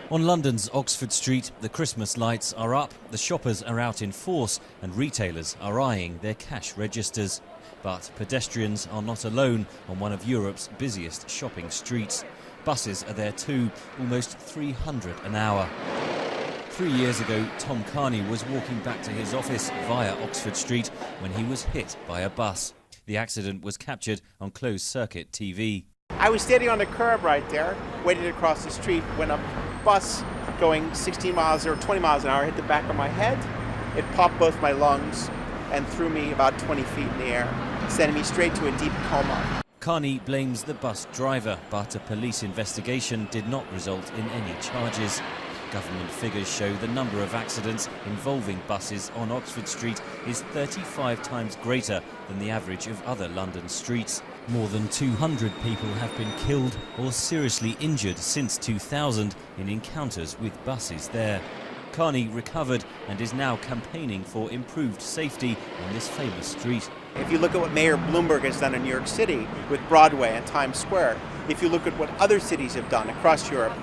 On London's Oxford Street, the Christmas lights are up, the shoppers are out in force and retailers are eyeing their cash registers. But pedestrians are not alone on one of Europe's busiest shopping streets. Buses are there too, almost 300 an hour. 3 years ago, Tom Kearney was walking back to his office via Oxford Street when he was hit by a bus. The accident was captured on closed-circuit TV. I was standing on the curb right there, waiting to cross the street, when a bus going 16 miles or 20 miles an hour hit the back of my head. It popped both my lungs and threw me about 20 feet in the air, sending me straight to a deep coma. Kearney blames the bus driver, but a police investigation did not result in any charges. Government figures show the number of accidents involving buses on Oxford Street is 35 times greater than the average of other London streets. More than 200 people have been killed or seriously injured since 2000 in encounters with buses there. Kearney recovered and is now campaigning for improved safety on this famous street. If you look at what Mayor Bloomberg has done in New York City with Broadway and Times Square, if you look at what other cities have done across Europe,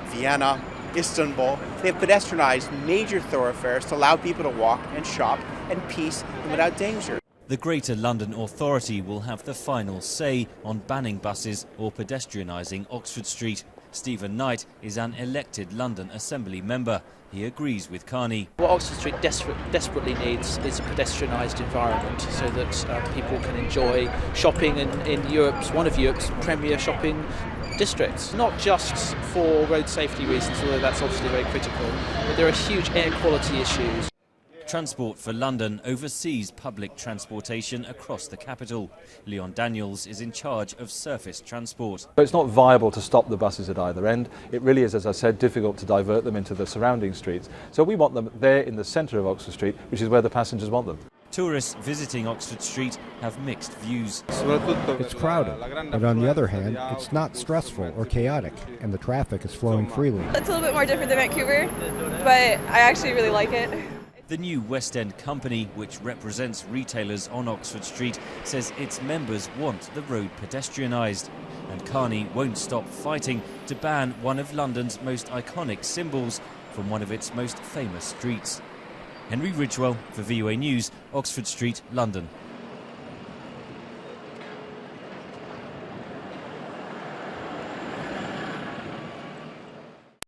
Vienna, Istanbul, they have pedestrianized major thoroughfares to allow people to walk and shop in peace and without danger. The Greater London Authority will have the final say on banning buses or pedestrianising Oxford Street. Stephen Knight is an elected London Assembly member. He agrees with Kearney. What Oxford Street desperately needs is a pedestrianised environment so that people can enjoy shopping in one of Europe's premier shopping districts. Not just for road safety reasons, although that's obviously very critical, but there are huge air quality issues. Transport for London oversees public transportation across the capital. Leon Daniels is in charge of surface transport. It's not viable to stop the buses at either end. It really is, as I said, difficult to divert them into the surrounding streets. So we want them there in the centre of Oxford Street, which is where the passengers want them. Tourists visiting Oxford Street have mixed views. It's crowded, but on the other hand, it's not stressful or chaotic, and the traffic is flowing freely. It's a little bit more different than Vancouver, but I actually really like it. The new West End company, which represents retailers on Oxford Street, says its members want the road pedestrianised. And Kearney won't stop fighting to ban one of London's most iconic symbols from one of its most famous streets. Henry Ridgwell for VOA News, Oxford Street, London.